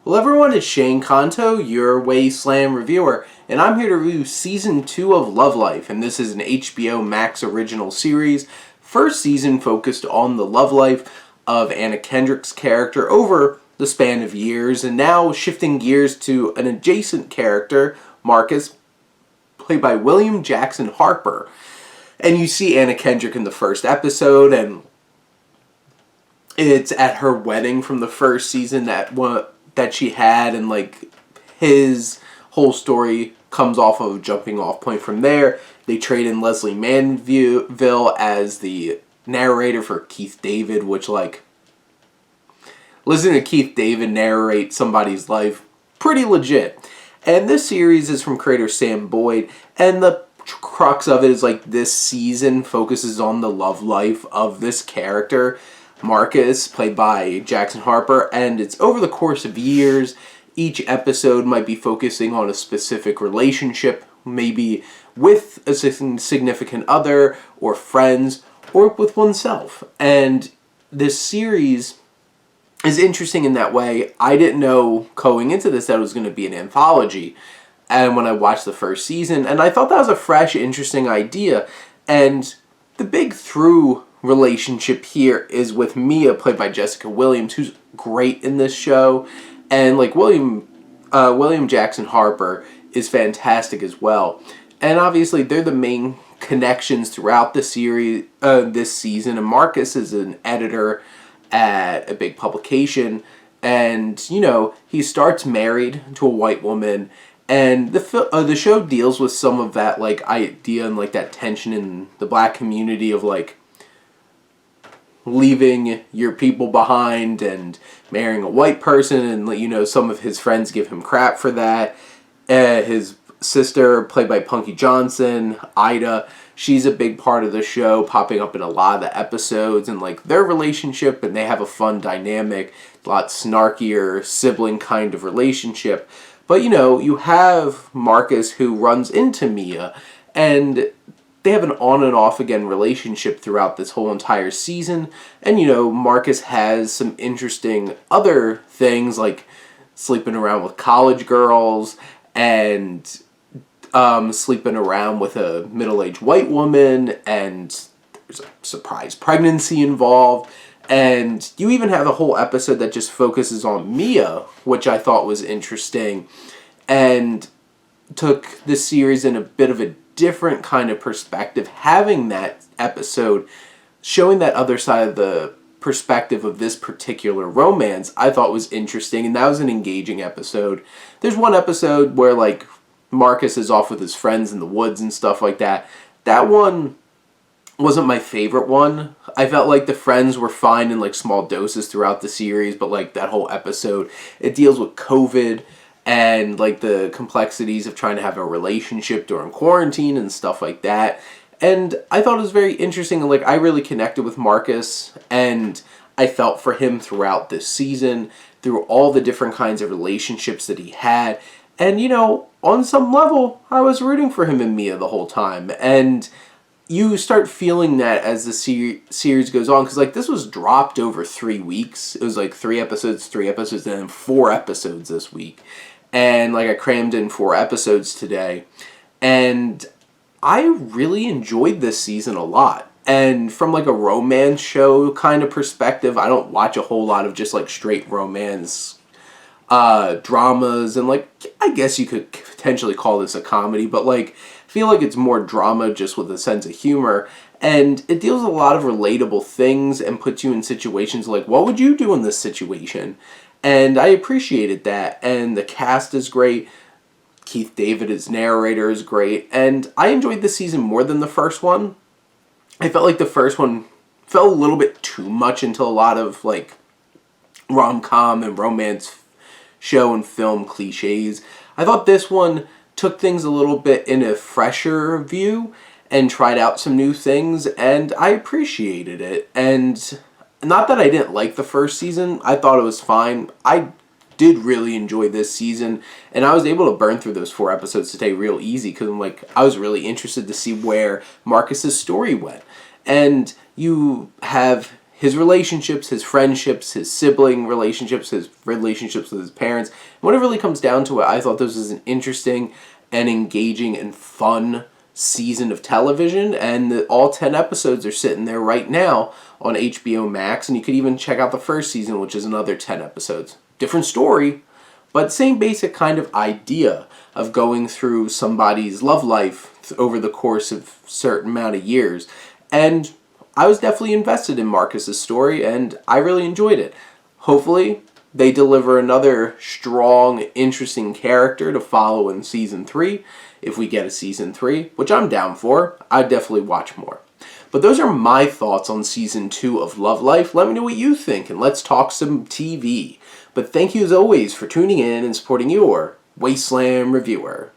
Hello everyone, it's Shane Kanto, your Wasteland reviewer, and I'm here to review Season 2 of Love Life, and this is an HBO Max original series. First season focused on the love life of Anna Kendrick's character over the span of years, and now shifting gears to an adjacent character, Marcus, played by William Jackson Harper. And you see Anna Kendrick in the first episode, and it's at her wedding from the first season that she had, and like his whole story comes off of a jumping off point from there. They trade in Leslie Manville as the narrator for Keith David, which like listening to Keith David narrate somebody's life, pretty legit. And this series is from creator Sam Boyd, and the crux of it is like this season focuses on the love life of this character, Marcus, played by Jackson Harper, and it's over the course of years. Each episode might be focusing on a specific relationship, maybe with a significant other, or friends, or with oneself. And this series is interesting in that way. I didn't know going into this that it was going to be an anthology, and when I watched the first season, and I thought that was a fresh, interesting idea. And the big through relationship here is with Mia, played by Jessica Williams, who's great in this show, and like William Jackson Harper is fantastic as well. And obviously they're the main connections throughout the series, this season. And Marcus is an editor at a big publication, and you know he starts married to a white woman. And the show deals with some of that like idea and like that tension in the black community of like leaving your people behind and marrying a white person, and you know some of his friends give him crap for that. His sister, played by Punkie Johnson, Ida, she's a big part of the show, popping up in a lot of the episodes, and like their relationship, and they have a fun dynamic, a lot snarkier sibling kind of relationship. But you know, you have Marcus who runs into Mia, and they have an on and off again relationship throughout this whole entire season. And you know, Marcus has some interesting other things like sleeping around with college girls and sleeping around with a middle-aged white woman, and there's a surprise pregnancy involved. And you even have a whole episode that just focuses on Mia, which I thought was interesting, and took this series in a bit of a different kind of perspective. Having that episode showing that other side of the perspective of this particular romance, I thought was interesting, and that was an engaging episode. There's one episode where like Marcus is off with his friends in the woods and stuff like that. That one wasn't my favorite one. I felt like the friends were fine in like small doses throughout the series, but like that whole episode, it deals with COVID and like the complexities of trying to have a relationship during quarantine and stuff like that. And I thought it was very interesting, and like I really connected with Marcus, and I felt for him throughout this season, through all the different kinds of relationships that he had. And you know, on some level, I was rooting for him and Mia the whole time. And you start feeling that as the series goes on, because like this was dropped over 3 weeks. It was like 3 episodes, and then 4 episodes this week. And like I crammed in 4 episodes today, and I really enjoyed this season a lot. And from like a romance show kind of perspective, I don't watch a whole lot of just like straight romance dramas, and like I guess you could potentially call this a comedy, but like I feel like it's more drama just with a sense of humor, and it deals with a lot of relatable things and puts you in situations like, what would you do in this situation? And I appreciated that. And the cast is great. Keith David as narrator is great, and I enjoyed this season more than the first one. I felt like the first one felt a little bit too much into a lot of like rom-com and romance show and film cliches. I thought this one took things a little bit in a fresher view and tried out some new things, and I appreciated it. And not that I didn't like the first season, I thought it was fine. I did really enjoy this season, and I was able to burn through those 4 episodes today real easy, because I was really interested to see where Marcus's story went. And you have his relationships, his friendships, his sibling relationships, his relationships with his parents. And when it really comes down to it, I thought this was an interesting and engaging and fun season of television, and all 10 episodes are sitting there right now on HBO Max, and you could even check out the first season, which is another 10 episodes. Different story, but same basic kind of idea of going through somebody's love life over the course of a certain amount of years. And I was definitely invested in Marcus's story, and I really enjoyed it. Hopefully, they deliver another strong, interesting character to follow in Season 3, if we get a Season 3, which I'm down for. I'd definitely watch more. But those are my thoughts on Season 2 of Love Life. Let me know what you think, and let's talk some TV. But thank you as always for tuning in and supporting your Wasteland reviewer.